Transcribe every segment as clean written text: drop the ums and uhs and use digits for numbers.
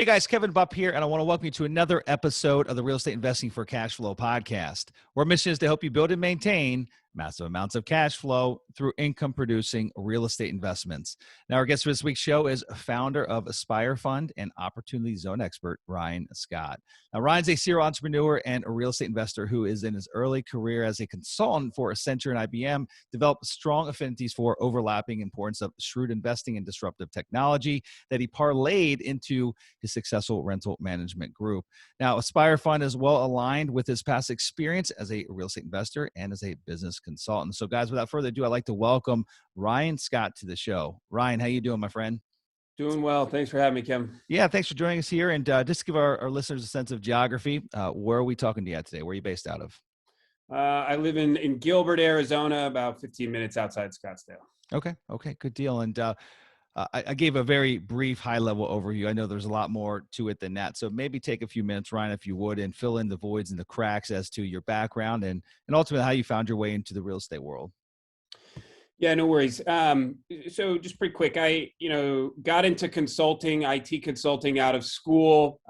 guys, Kevin Bupp here, and I want to welcome you to another episode of the Real Estate Investing for Cash Flow podcast. Our mission is to help you build and maintain massive amounts of cash flow through income-producing real estate investments. Now, our guest for this week's show is founder of Aspire Fund and Opportunity Zone expert, Ryan Scott. Now, Ryan's a serial entrepreneur and a real estate investor who is in his early career as a consultant for Accenture and IBM, developed strong affinities for overlapping importance of shrewd investing and disruptive technology that he parlayed into his successful rental management group. Now, Aspire Fund is well aligned with his past experience as a real estate investor and as a business consultant. So, guys, without further ado, I'd like to welcome Ryan Scott to the show. Ryan, how you doing, my friend? Doing well. Thanks for having me, Kim. Yeah, thanks for joining us here. And just to give our listeners a sense of geography, where are we talking to you at today? Where are you based out of? I live in Gilbert, Arizona, about 15 minutes outside Scottsdale. Okay, good deal. And I gave a very brief high-level overview. I know there's a lot more to it than that. So maybe take a few minutes, Ryan, if you would, and fill in the voids and the cracks as to your background and ultimately how you found your way into the real estate world. Yeah, no worries. So just pretty quick, I got into consulting, IT consulting out of school.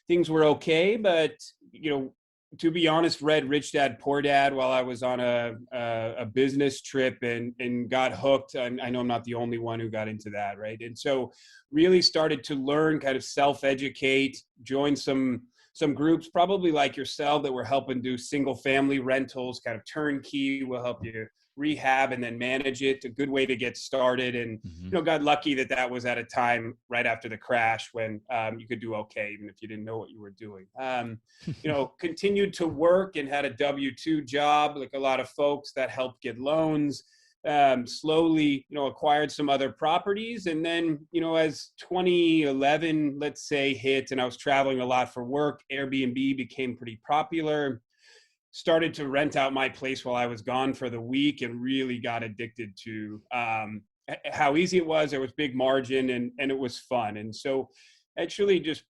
Things were okay, but to be honest, read Rich Dad Poor Dad while I was on a business trip and got hooked. And I know I'm not the only one who got into that, right? And so really started to learn, kind of self-educate, join some groups, probably like yourself, that were helping do single family rentals, kind of turnkey. Will help you rehab and then manage it. A good way to get started. And got lucky that was at a time right after the crash when you could do okay, even if you didn't know what you were doing. Continued to work and had a W-2 job, like a lot of folks, that helped get loans. Slowly, acquired some other properties. And then, as 2011, let's say, hit, and I was traveling a lot for work, Airbnb became pretty popular. Started to rent out my place while I was gone for the week and really got addicted to how easy it was. There was big margin and it was fun. And so actually just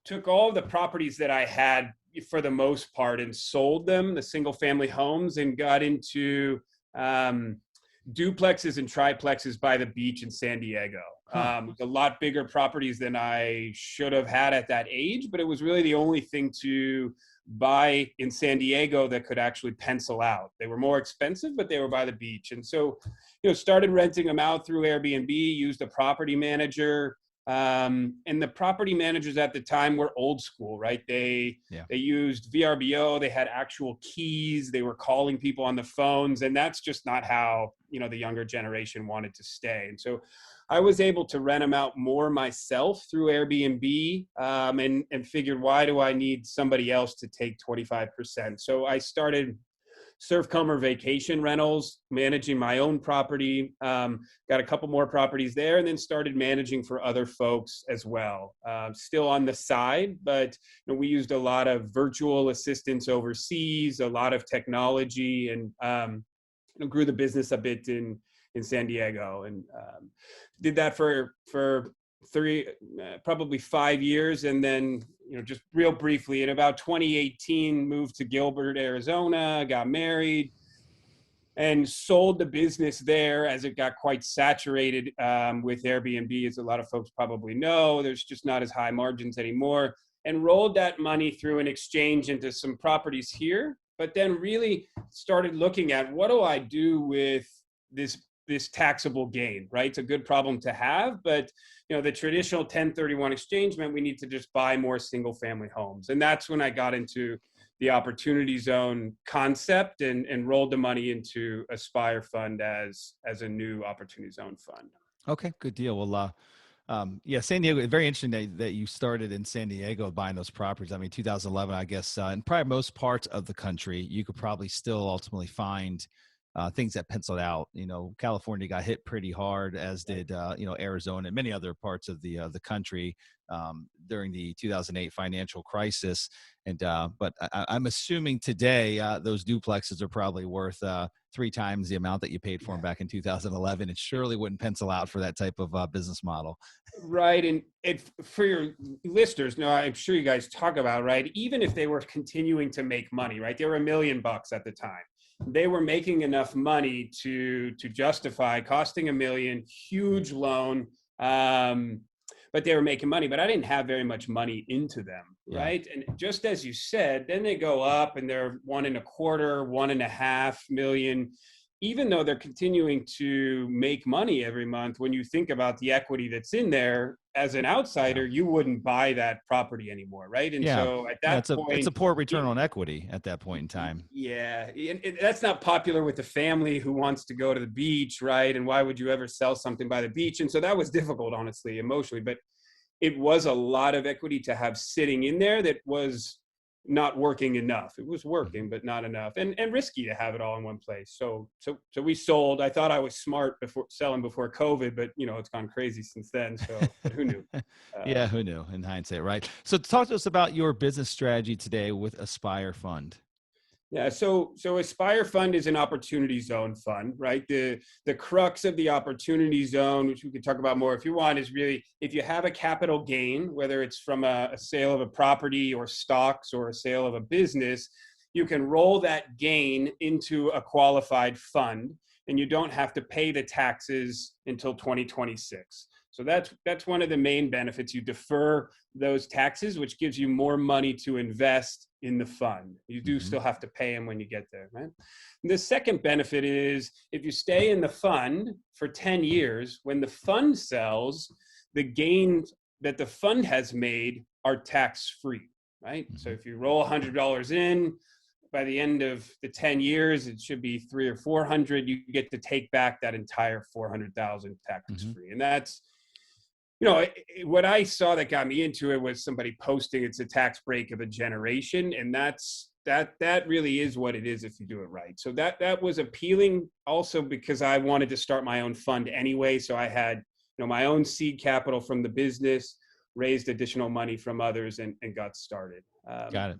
took all the properties that I had for the most part and sold them, the single family homes, and got into duplexes and triplexes by the beach in San Diego. A lot bigger properties than I should have had at that age, but it was really the only thing to buy in San Diego that could actually pencil out. They were more expensive, but they were by the beach. And so, started renting them out through Airbnb, used a property manager. And the property managers at the time were old school, right? They used VRBO, they had actual keys, they were calling people on the phones, and that's just not how, the younger generation wanted to stay. And so I was able to rent them out more myself through Airbnb, and figured, why do I need somebody else to take 25%? So I started Surf Comer Vacation Rentals, managing my own property, got a couple more properties there, and then started managing for other folks as well. Still on the side, but we used a lot of virtual assistants overseas, a lot of technology, and grew the business a bit in San Diego, and did that for probably 5 years. And then, just real briefly, in about 2018, moved to Gilbert, Arizona, got married, and sold the business there as it got quite saturated with Airbnb. As a lot of folks probably know, there's just not as high margins anymore, and rolled that money through an exchange into some properties here. But then really started looking at, what do I do with this taxable gain, right? It's a good problem to have, but the traditional 1031 exchange meant we need to just buy more single family homes. And that's when I got into the Opportunity Zone concept and rolled the money into Aspire Fund as a new Opportunity Zone fund. Okay, good deal. Well, San Diego, very interesting that you started in San Diego buying those properties. I mean, 2011, I guess, in probably most parts of the country, you could probably still ultimately find things that penciled out. California got hit pretty hard, as did Arizona and many other parts of the country during the 2008 financial crisis. And but I'm assuming today those duplexes are probably worth 3 times the amount that you paid for them back in 2011. It surely wouldn't pencil out for that type of business model. Right. And for your listeners, I'm sure you guys talk about, right, even if they were continuing to make money, right, they were $1 million at the time. They were making enough money to justify costing $1 million, huge loan. but they were making money, but I didn't have very much money into them. Yeah. Right. And just as you said, then they go up and they're 1.25, 1.5 million, even though they're continuing to make money every month. When you think about the equity that's in there, as an Yeah. outsider, you wouldn't buy that property anymore. Right. And Yeah. so at Yeah. that It's a point, poor return on equity at that point in time. yeah, and that's not popular with the family who wants to go to the beach, right? And why would you ever sell something by the beach? And so that was difficult, honestly, emotionally. But it was a lot of equity to have sitting in there that was not working enough. It was Mhm. working, but not enough, and risky to have it all in one place. So we sold. I thought I was smart before selling before COVID, but it's gone crazy since then. So but who knew? Yeah, Um, who knew in hindsight, right? So talk to us about your business strategy today with Aspire Fund. Yeah, so Aspire Fund is an opportunity zone fund, right? The crux of the opportunity zone, which we could talk about more if you want, is really if you have a capital gain, whether it's from a sale of a property or stocks or a sale of a business, you can roll that gain into a qualified fund, and you don't have to pay the taxes until 2026. So that's one of the main benefits. You defer those taxes, which gives you more money to invest in the fund. You do Hmm. still have to pay them when you get there, right? And the second benefit is if you stay in the fund for 10 years, when the fund sells, the gains that the fund has made are tax free, right? So Hmm. if you roll $100 in, by the end of the 10 years, it should be 300 or 400. You get to take back that entire 400,000 tax Hmm. free. And that's, what I saw that got me into it was somebody posting it's a tax break of a generation, and that really is what it is if you do it right. So that was appealing also because I wanted to start my own fund anyway. So I had my own seed capital from the business, raised additional money from others, and got started. Got it.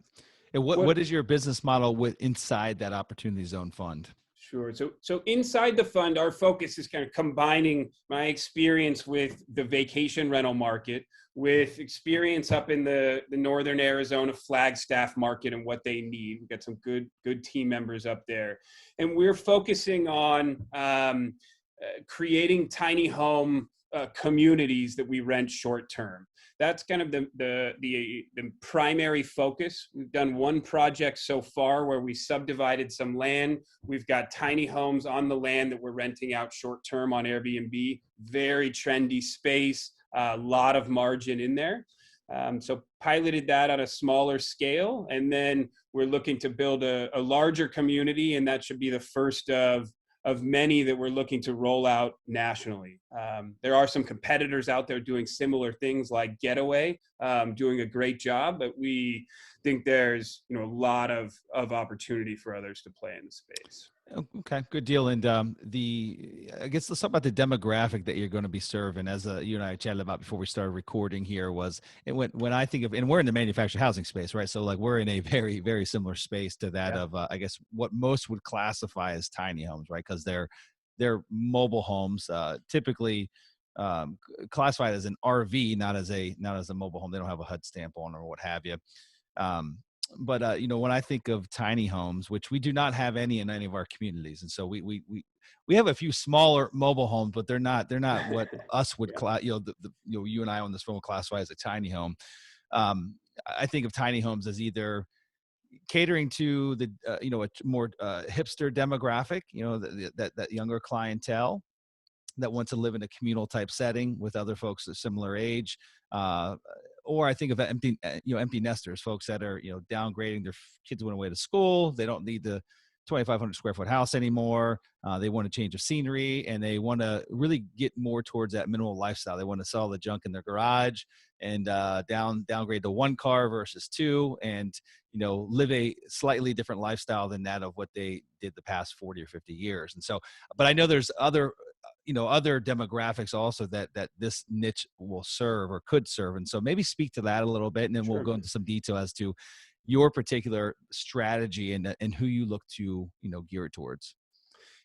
And what What what is your business model with inside that opportunity zone fund? Sure. So inside the fund, our focus is kind of combining my experience with the vacation rental market with experience up in the northern Arizona Flagstaff market and what they need. We've got some good team members up there, and we're focusing on creating tiny home communities that we rent short term. That's kind of the primary focus. We've done one project so far where we subdivided some land. We've got tiny homes on the land that we're renting out short term on Airbnb. Very trendy space, a lot of margin in there. So piloted that on a smaller scale, and then we're looking to build a larger community, and that should be the first of many that we're looking to roll out nationally. There are some competitors out there doing similar things like Getaway, doing a great job, but we think there's a lot of opportunity for others to play in the space. Okay, good deal. And I guess let's talk about the demographic that you're going to be serving. As you and I chatted about before we started recording here, was and when I think of, and we're in the manufactured housing space, right? So like we're in a very very similar space to that Yeah. of I guess what most would classify as tiny homes, right? Because they're mobile homes, typically classified as an RV, not as a mobile home. They don't have a HUD stamp on or what have you. Um, but when I think of tiny homes, which we do not have any in any of our communities, and so we have a few smaller mobile homes, but they're not what us would Yeah. you and I on this phone would classify as a tiny home. Um, I think of tiny homes as either catering to the a more hipster demographic, that younger clientele that want to live in a communal type setting with other folks of similar age. Uh, or I think of empty nesters, folks that are, downgrading. Their kids went away to school. They don't need the 2,500 square foot house anymore. They want a change of scenery, and they want to really get more towards that minimal lifestyle. They want to sell the junk in their garage and downgrade to one car versus two, and live a slightly different lifestyle than that of what they did the past 40 or 50 years. And so, but I know there's other demographics also that this niche will serve or could serve. And so maybe speak to that a little bit, and then we'll Sure. go into some detail as to your particular strategy and who you look to gear it towards.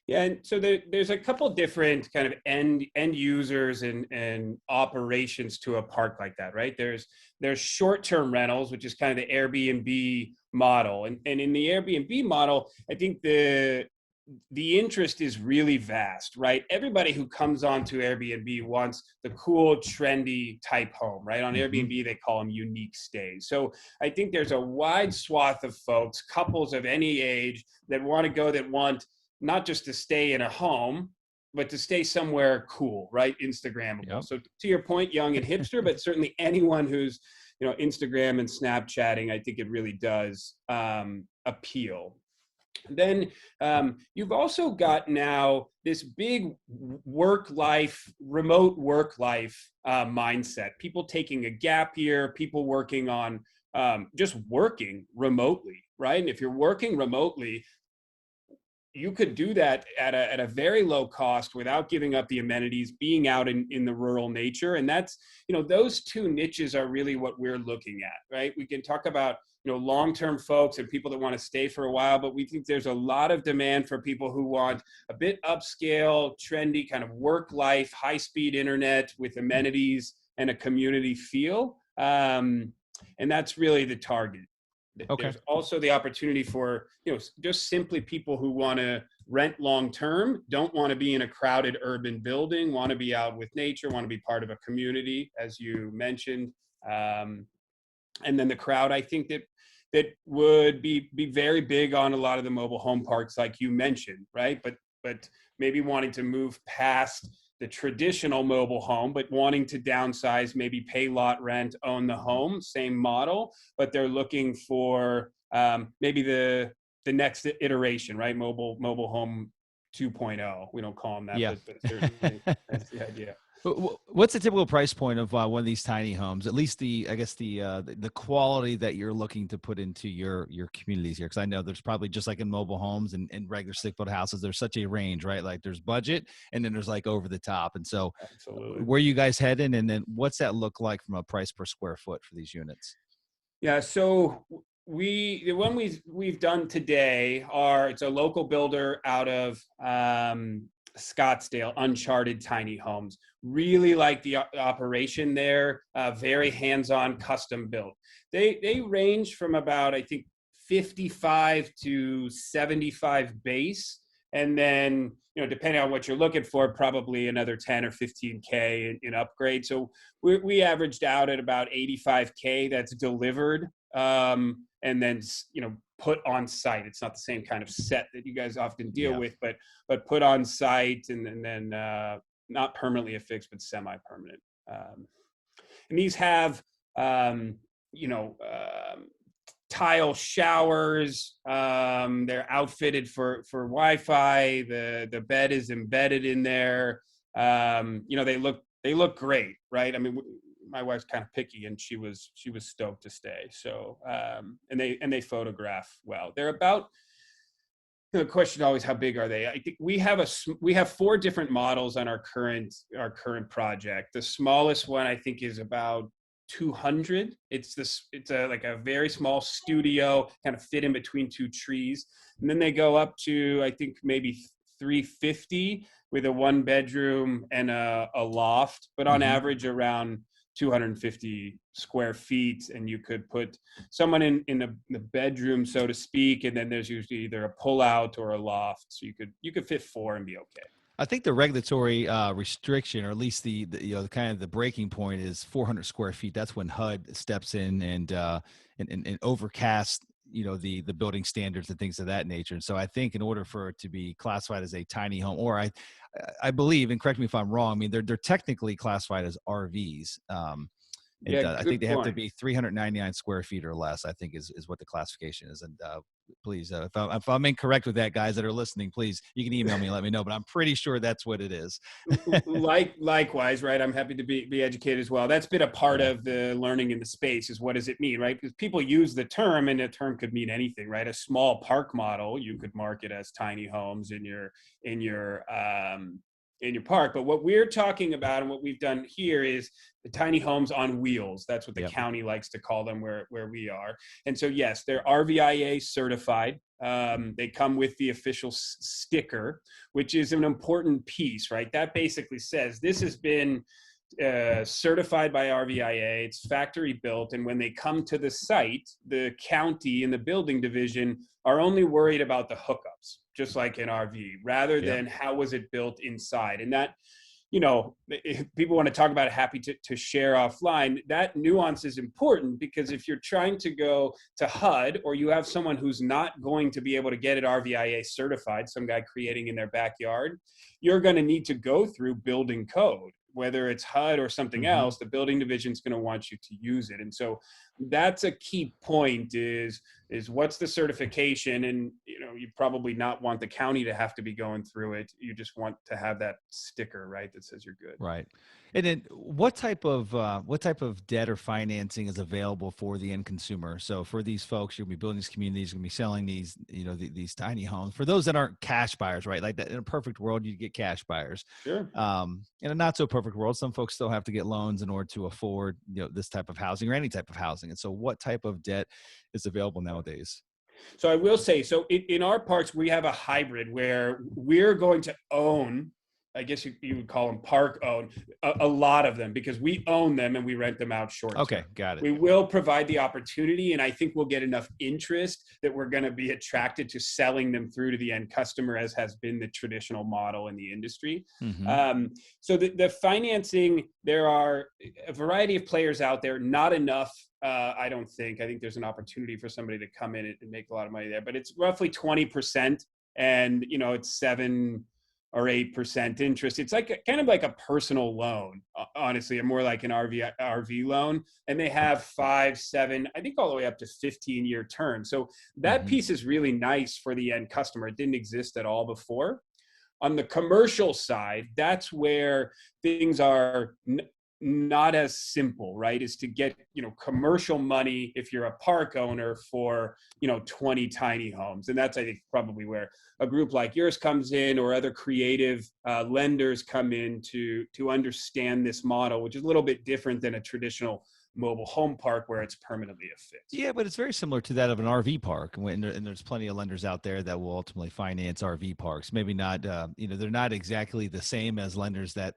Yeah, and so there's a couple different kind of end users and operations to a park like that, right? There's short-term rentals, which is kind of the Airbnb model, and in the Airbnb model, I think the interest is really vast, right? Everybody who comes onto Airbnb wants the cool, trendy type home, right? On Hmm. Airbnb, they call them unique stays. So I think there's a wide swath of folks, couples of any age, that want to go, that want not just to stay in a home, but to stay somewhere cool, right? Instagrammable. Yep. So to your point, young and hipster, but certainly anyone who's, Instagram and Snapchatting, I think it really does appeal. Then you've also got now this big remote work life mindset. People taking a gap year, people working on just working remotely, right? And if you're working remotely, you could do that at a very low cost without giving up the amenities, being out in the rural nature. And that's, those two niches are really what we're looking at, right? We can talk about, long-term folks and people that want to stay for a while, but we think there's a lot of demand for people who want a bit upscale, trendy kind of work life, high-speed internet with amenities and a community feel. And that's really the target. Okay. There's also the opportunity for, just simply people who want to rent long term, don't want to be in a crowded urban building, want to be out with nature, want to be part of a community, as you mentioned. And then the crowd, I think that would be very big on a lot of the mobile home parks, like you mentioned, right? But maybe wanting to move past the traditional mobile home, but wanting to downsize, maybe pay lot rent, own the home, same model, but they're looking for maybe the next iteration, right? Mobile home 2.0. We don't call them that, Yeah. but certainly that's the idea. What's the typical price point of one of these tiny homes? At least I guess the quality that you're looking to put into your communities here, because I know there's probably, just like in mobile homes and regular stick-built houses, there's such a range, right? Like there's budget, and then there's like over the top. And so, Absolutely. where you guys heading, and then what's that look like from a price per square foot for these units? Yeah, so the one we've done today it's a local builder out of Scottsdale, Uncharted Tiny Homes. Really like the operation there. Very hands-on, custom built. They range from about, I think, 55 to 75 base, and then, depending on what you're looking for, probably another 10 or 15K in upgrade. So we averaged out at about 85K that's delivered, and then, put on site. It's not the same kind of set that you guys often deal with, but put on site, and then not permanently affixed, but semi-permanent. And these have, tile showers. They're outfitted for Wi-Fi. The bed is embedded in there. They look great, right? I mean, my wife's kind of picky, and she was stoked to stay. So and they photograph well. They're about, the question always, how big are they? I think we have 4 different models on our current project. The smallest one, I think, is about 200. It's like a very small studio, kind of fit in between 2 trees. And then they go up to, I think, maybe 350 with a 1 bedroom and a loft, but on average around 250 square feet, and you could put someone in the bedroom, so to speak, and then there's usually either a pull-out or a loft, so you could fit 4 and be okay. I think the regulatory restriction, or at least the kind of the breaking point, is 400 square feet. That's when HUD steps in and overcasts the building standards and things of that nature. And so I think in order for it to be classified as a tiny home, or I believe, and correct me if I'm wrong, I mean they're technically classified as RVs. I think they have to be 399 square feet or less, I think is what the classification is. And please, if I'm incorrect with that, guys that are listening, please, you can email me and let me know, but I'm pretty sure that's what it is. Likewise, right? I'm happy to be educated as well. That's been a part of the learning in the space, is what does it mean, right? Because people use the term, and the term could mean anything, right? A small park model, you could market as tiny homes in your park. But what we're talking about and what we've done here is the tiny homes on wheels. That's what the county likes to call them where we are. And so, yes, they're RVIA certified. They come with the official sticker, which is an important piece, right? That basically says this has been certified by RVIA. It's factory built. And when they come to the site, the county and the building division are only worried about the hookups, just like an RV, rather Yeah. than how was it built inside. And that, you know, if people want to talk about it, happy to share offline. That nuance is important, because if you're trying to go to HUD, or you have someone who's not going to be able to get it RVIA certified, some guy creating in their backyard, you're going to need to go through building code. Whether it's HUD or something Hmm. else, the building division is going to want you to use it. And so that's a key point, is what's the certification. And you know, you probably not want the county to have to be going through it. You just want to have that sticker, right, that says you're good. Right. And then what type of debt or financing is available for the end consumer? So for these folks, you're gonna be building these communities, you're gonna be selling these, these tiny homes. For those that aren't cash buyers, right? Like that, in a perfect world, you get cash buyers. Sure. In a not so perfect world, some folks still have to get loans in order to afford, this type of housing or any type of housing. And so what type of debt is available nowadays? So I will say, so in our parks, we have a hybrid where we're going to own, I guess you would call them park own, a lot of them, because we own them and we rent them out short term. Okay, got it. We will provide the opportunity, and I think we'll get enough interest that we're going to be attracted to selling them through to the end customer, as has been the traditional model in the industry. Hmm. So the financing, there are a variety of players out there, not enough. I don't think. I think there's an opportunity for somebody to come in and make a lot of money there, but it's roughly 20%, and you know, it's 7 or 8% interest. It's like kind of like a personal loan, honestly, and more like an RV loan. And they have 5, 7, I think all the way up to 15-year terms. So that Hmm. piece is really nice for the end customer. It didn't exist at all before. On the commercial side, that's where things are not as simple, right? Is to get, you know, commercial money if you're a park owner for, you know, 20 tiny homes. And that's, I think, probably where a group like yours comes in, or other creative lenders come in to understand this model, which is a little bit different than a traditional mobile home park where it's permanently affixed. Yeah, but it's very similar to that of an RV park. And there's plenty of lenders out there that will ultimately finance RV parks. Maybe not, they're not exactly the same as lenders that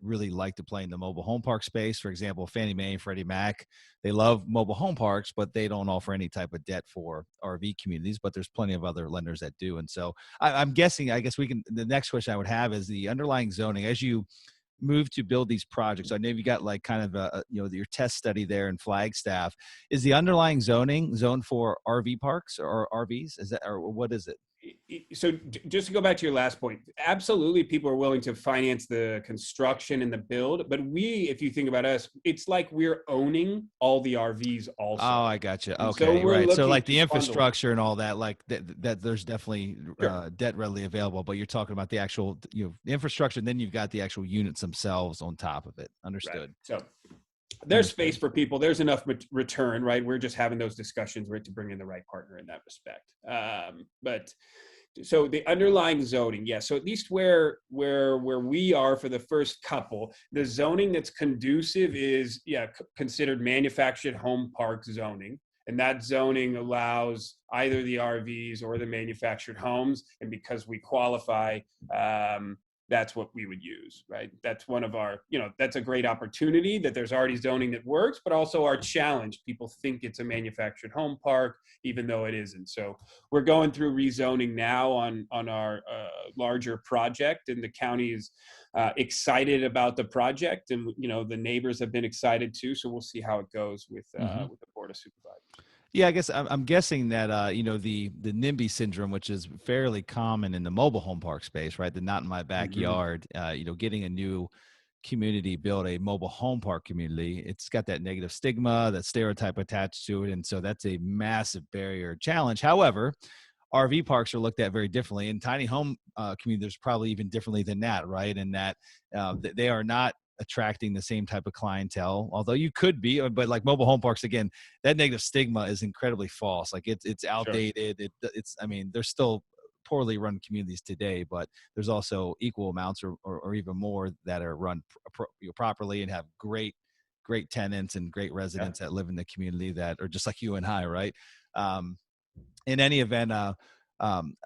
really like to play in the mobile home park space. For example, Fannie Mae and Freddie Mac, they love mobile home parks, but they don't offer any type of debt for RV communities. But there's plenty of other lenders that do. And so I'm guessing, I guess the next question I would have is the underlying zoning as you move to build these projects. I know you got like kind of your test study there in Flagstaff. Is the underlying zoning zone for RV parks or RVs? Is that, or what is it? So just to go back to your last point, absolutely, people are willing to finance the construction and the build, but if you think about us, it's like we're owning all the RVs also. Oh, I got you. And Okay, so we're right. So looking like to the bundle. infrastructure and all that, like that there's definitely Sure. debt readily available, but you're talking about the actual, the infrastructure, and then you've got the actual units themselves on top of it. Right. Understood. So there's space Understood. for people. There's enough return, right? We're just having those discussions, right, to bring in the right partner in that respect. But so the underlying zoning, yeah. So at least where we are for the first couple, the zoning that's conducive is, yeah, considered manufactured home park zoning. And that zoning allows either the RVs or the manufactured homes. And because we qualify, that's what we would use, right? That's one of our, that's a great opportunity that there's already zoning that works, but also our challenge. People think it's a manufactured home park, even though it isn't. So we're going through rezoning now on our larger project, and the county is excited about the project, and the neighbors have been excited too. So we'll see how it goes with the Board of Supervisors. Yeah, I guess I'm guessing that the NIMBY syndrome, which is fairly common in the mobile home park space, right? The not in my Mhm. backyard. Getting a new community built, a mobile home park community, it's got that negative stigma, that stereotype attached to it, and so that's a massive barrier challenge. However, RV parks are looked at very differently, and tiny home communities probably even differently than that, right? And that they are not attracting the same type of clientele, although you could be, but like mobile home parks, again, that negative stigma is incredibly false. Like it's Sure. outdated. I mean, there's still poorly run communities today, but there's also equal amounts or even more that are run properly and have great tenants and great Yeah. residents that live in the community that are just like you and I, right? Um, in any event, um,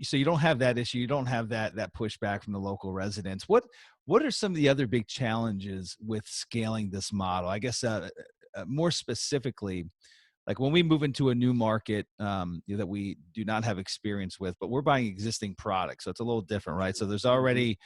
so you don't have that issue. You don't have that pushback from the local residents. What are some of the other big challenges with scaling this model? I guess more specifically, like when we move into a new market that we do not have experience with, but we're buying existing products, so it's a little different, right? So there's already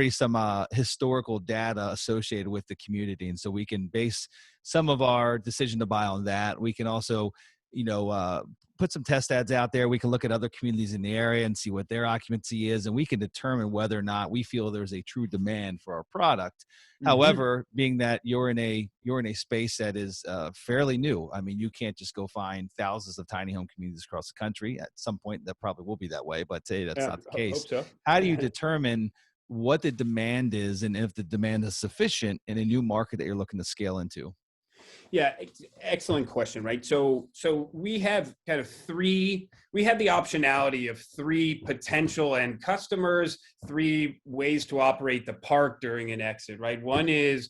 some historical data associated with the community, and so we can base some of our decision to buy on that. We can also, you know, put some test ads out there. We can look at other communities in the area and see what their occupancy is, and we can determine whether or not we feel there's a true demand for our product. Mhm. However, being that you're in a space that is fairly new, I mean, you can't just go find thousands of tiny home communities across the country. At some point, that probably will be that way, but today that's Yeah, not the case. hope so. How do you determine what the demand is, and if the demand is sufficient in a new market that you're looking to scale into? Yeah, excellent question, right? So we have kind of we have the optionality of three potential end customers, three ways to operate the park during an exit, right? One is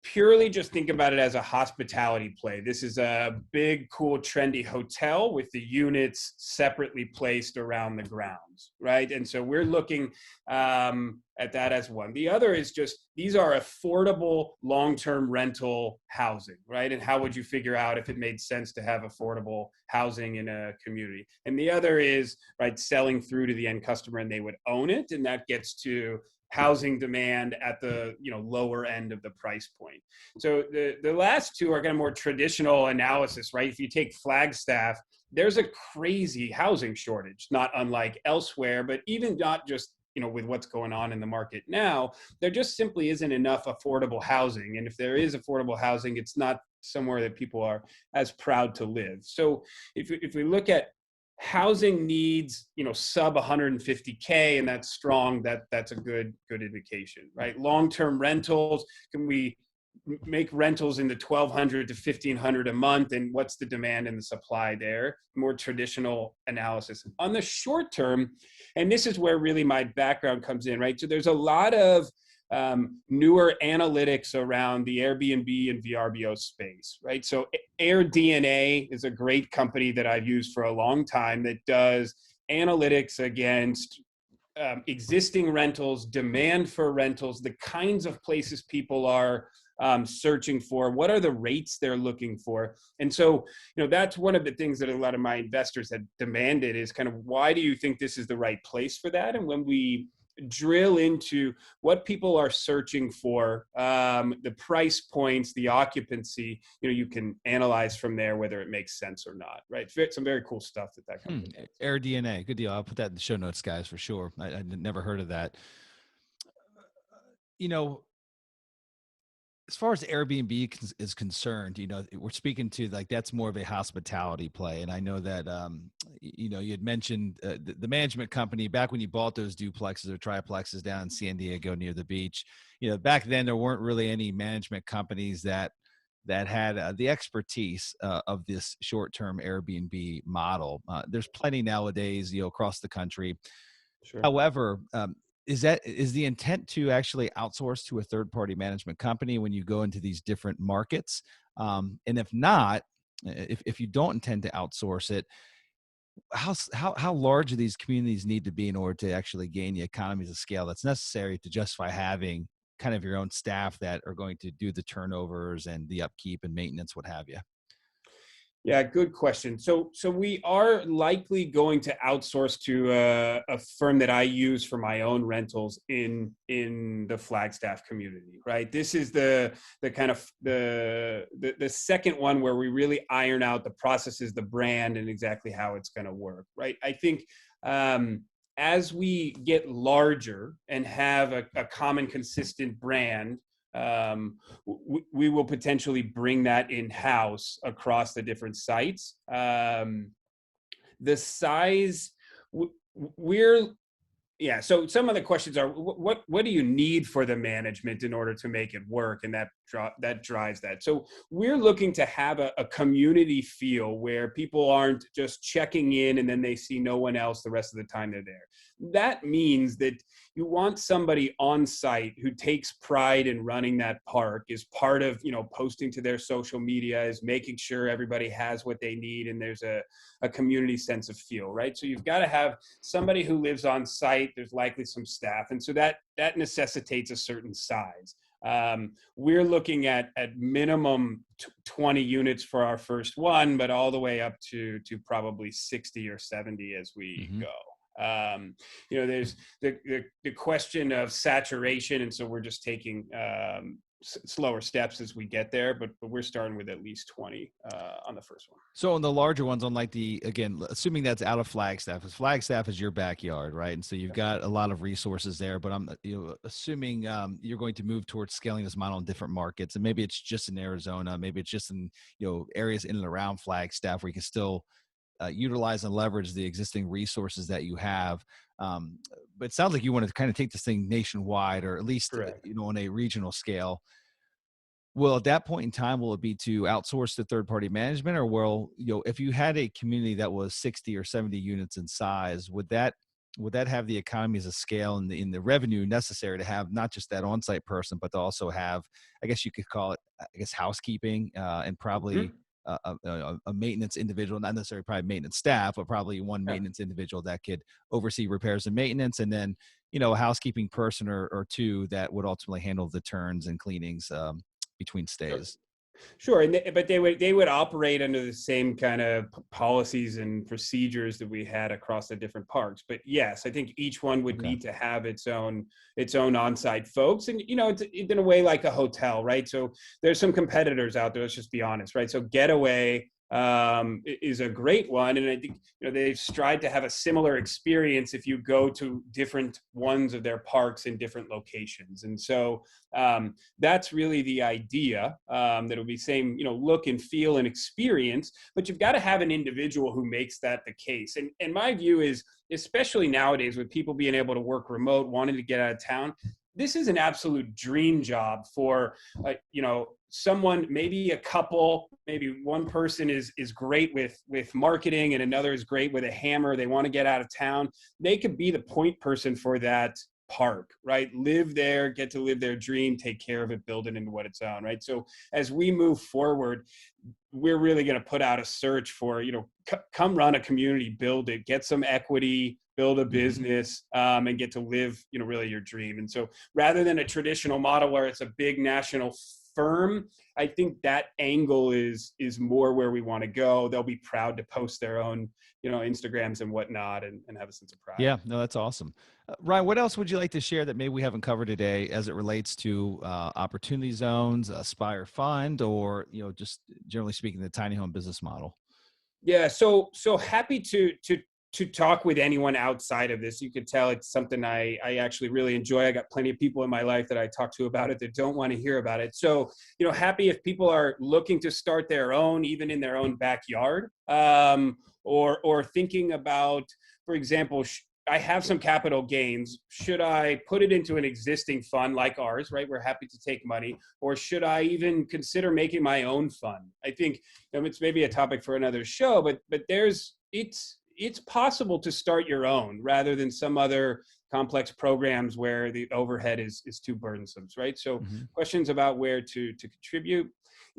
purely just think about it as a hospitality play. This is a big, cool, trendy hotel with the units separately placed around the grounds, right? And so we're looking at that as one. The other is just these are affordable long-term rental housing, right? And how would you figure out if it made sense to have affordable housing in a community? And the other is, right, selling through to the end customer and they would own it, and that gets to housing demand at the lower end of the price point. So the last two are kind of more traditional analysis, right? If you take Flagstaff, there's a crazy housing shortage, not unlike elsewhere, but even not just with what's going on in the market now, there just simply isn't enough affordable housing. And if there is affordable housing, it's not somewhere that people are as proud to live. So if we look at housing needs, sub 150K, and that's strong, that's a good indication, right? Long-term rentals, can we make rentals in the 1,200 to 1,500 a month, and what's the demand and the supply there? More traditional analysis. On the short term, and this is where really my background comes in, right? So there's a lot of newer analytics around the Airbnb and VRBO space, right? So AirDNA is a great company that I've used for a long time that does analytics against existing rentals, demand for rentals, the kinds of places people are searching for, what are the rates they're looking for. And so, that's one of the things that a lot of my investors had demanded is kind of, why do you think this is the right place for that? And when we drill into what people are searching for, the price points, the occupancy, you can analyze from there whether it makes sense or not, right? Some very cool stuff that company does. Air DNA, good deal. I'll put that in the show notes, guys, for sure. I never heard of that. You know, as far as Airbnb is concerned, we're speaking to, like, that's more of a hospitality play. And I know that, you had mentioned the management company back when you bought those duplexes or triplexes down in San Diego near the beach. Back then there weren't really any management companies that had the expertise of this short-term Airbnb model. There's plenty nowadays, across the country. Sure. However, is the intent to actually outsource to a third-party management company when you go into these different markets? And if not, if you don't intend to outsource it, how large do these communities need to be in order to actually gain the economies of scale that's necessary to justify having kind of your own staff that are going to do the turnovers and the upkeep and maintenance, what have you? Yeah, good question. So we are likely going to outsource to a firm that I use for my own rentals in the Flagstaff community, right? This is the kind of the second one where we really iron out the processes, the brand, and exactly how it's going to work, right? I think as we get larger and have a common, consistent brand, we will potentially bring that in-house across the different sites. The size, we're yeah. So some of the questions are, what do you need for the management in order to make it work, and that drives that. So we're looking to have a community feel where people aren't just checking in and then they see no one else the rest of the time they're there. That means that you want somebody on site who takes pride in running that park, is part of posting to their social media, is making sure everybody has what they need, and there's a community sense of feel, right? So you've got to have somebody who lives on site. There's likely some staff, and so that necessitates a certain size. We're looking at minimum 20 units for our first one, but all the way up to probably 60 or 70 as we Hmm. go. There's the question of saturation, and so we're just taking slower steps as we get there, but we're starting with at least 20 on the first one. So on the larger ones, on like again, assuming that's out of Flagstaff, because Flagstaff is your backyard, right? And so you've got a lot of resources there. But I'm assuming you're going to move towards scaling this model in different markets, and maybe it's just in Arizona, maybe it's just in areas in and around Flagstaff where you can still utilize and leverage the existing resources that you have. But it sounds like you want to kind of take this thing nationwide, or at least Correct. on a regional scale. Well, at that point in time, will it be to outsource to third party management, or will, if you had a community that was 60 or 70 units in size, would that have the economies of scale and the revenue necessary to have not just that on-site person, but to also have, I guess you could call it, I guess, housekeeping, and probably Mhm. a maintenance individual, not necessarily probably maintenance staff, but probably one Yeah. maintenance individual that could oversee repairs and maintenance, and then a housekeeping person or two that would ultimately handle the turns and cleanings between Sure. stays. Sure, and but they would operate under the same kind of policies and procedures that we had across the different parks. But yes, I think each one would Okay. need to have its own on-site folks, and it's in a way like a hotel, right? So there's some competitors out there. Let's just be honest, right? So Getaway is a great one, and I think they've tried to have a similar experience if you go to different ones of their parks in different locations, and so that's really the idea, that it'll be same look and feel and experience, but you've got to have an individual who makes that the case. And my view is, especially nowadays with people being able to work remote, wanting to get out of town, this is an absolute dream job for someone, maybe a couple, maybe one person is great with marketing and another is great with a hammer. They want to get out of town. They could be the point person for that park, right? Live there, get to live their dream, take care of it, build it into what it's own, right? So as we move forward, we're really going to put out a search for, come run a community, build it, get some equity, build a Hmm. business, and get to live, really your dream. And so rather than a traditional model where it's a big national firm, I think that angle is more where we want to go. They'll be proud to post their own, Instagrams and whatnot, and have a sense of pride. Yeah, no, that's awesome. Ryan, what else would you like to share that maybe we haven't covered today as it relates to opportunity zones, Aspire Fund, or just generally speaking, the tiny home business model? Yeah, so happy to talk with anyone outside of this. You could tell it's something I actually really enjoy. I got plenty of people in my life that I talk to about it that don't want to hear about it. So, happy if people are looking to start their own, even in their own backyard, or thinking about, for example, I have some capital gains. Should I put it into an existing fund like ours, right? We're happy to take money, or should I even consider making my own fund? I think it's maybe a topic for another show, but it's possible to start your own rather than some other complex programs where the overhead is too burdensome, right? So Hmm. questions about where to contribute.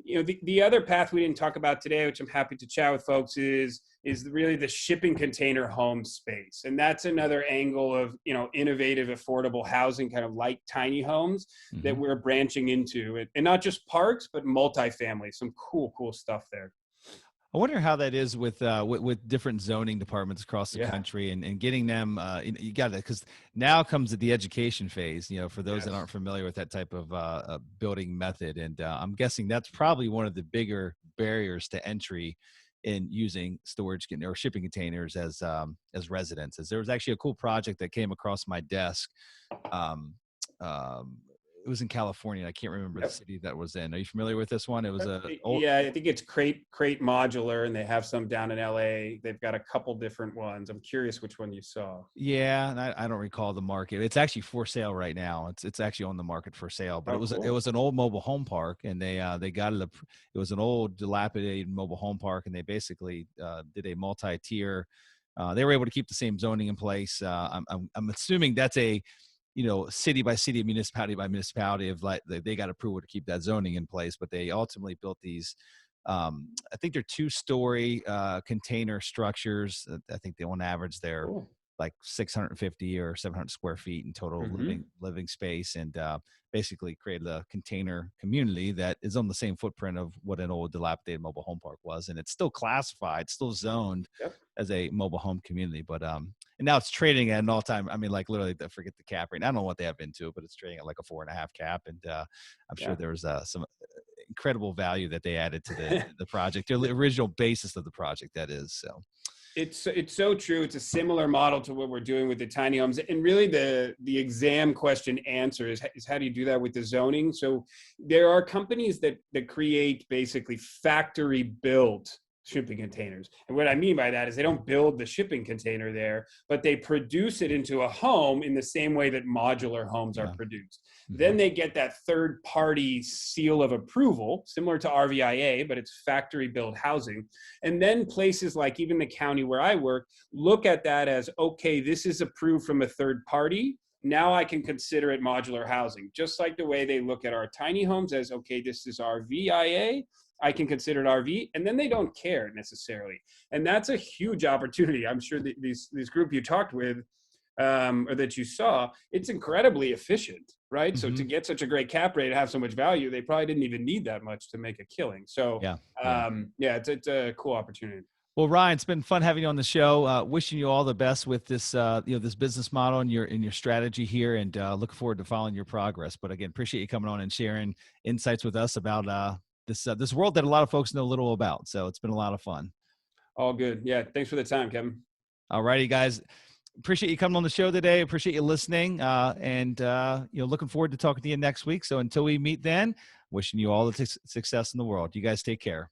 The other path we didn't talk about today, which I'm happy to chat with folks, is really the shipping container home space. And that's another angle of, innovative, affordable housing, kind of like tiny homes that Hmm. we're branching into. And not just parks, but multifamily, some cool stuff there. I wonder how that is with different zoning departments across the Yeah. country, and getting them. You got to, because now comes the education phase. For those that Yes. aren't familiar with that type of building method, and I'm guessing that's probably one of the bigger barriers to entry in using or shipping containers as residences. There was actually a cool project that came across my desk. Um, um, it was in California. I can't remember the Yep. city that was in. Are you familiar with this one? It was a old. Yeah, I think it's Crate Modular, and they have some down in LA. They've got a couple different ones. I'm curious which one you saw. Yeah, and I don't recall the market. It's actually for sale right now. It's actually on the market for sale. But it Oh, was it cool. was an old mobile home park, and they got it. It was an old dilapidated mobile home park, and they basically did a multi-tier. They were able to keep the same zoning in place. I'm assuming that's a city by city, municipality by municipality of like they got approval to keep that zoning in place. But they ultimately built these. I think they're 2-story container structures. I think they on average they're Cool. like 650 or 700 square feet in total Hmm. living space, and basically created a container community that is on the same footprint of what an old dilapidated mobile home park was, and it's still classified, still zoned Yep. as a mobile home community. But and now it's trading at an all-time, I mean, like literally, I forget the cap rate. I don't know what they have into it, but it's trading at like a 4.5 cap, and I'm sure Yeah. there's some incredible value that they added to the project, the original basis of the project, that is. So It's so true. It's a similar model to what we're doing with the tiny homes, and really the exam question answer is how do you do that with the zoning? So there are companies that create basically factory built shipping containers, and what I mean by that is they don't build the shipping container there, but they produce it into a home in the same way that modular homes are yeah. produced. Hmm. Then they get that third party seal of approval, similar to RVIA, but it's factory built housing. And then places like even the county where I work look at that as, okay, this is approved from a third party. Now I can consider it modular housing, just like the way they look at our tiny homes as, okay, this is RVIA. I can consider it RV, and then they don't care necessarily. And that's a huge opportunity. I'm sure this group you talked with, or that you saw, it's incredibly efficient, right? So to Hmm. get such a great cap rate, have so much value, they probably didn't even need that much to make a killing. So Yeah. Yeah. yeah, it's a cool opportunity. Well, Ryan, it's been fun having you on the show. Wishing you all the best with this, this business model and your strategy here, and looking forward to following your progress. But again, appreciate you coming on and sharing insights with us about this world that a lot of folks know little about. So it's been a lot of fun. All good. Yeah. Thanks for the time, Kevin. All righty, guys. Appreciate you coming on the show today. Appreciate you listening, and looking forward to talking to you next week. So until we meet then, wishing you all the success in the world. You guys take care.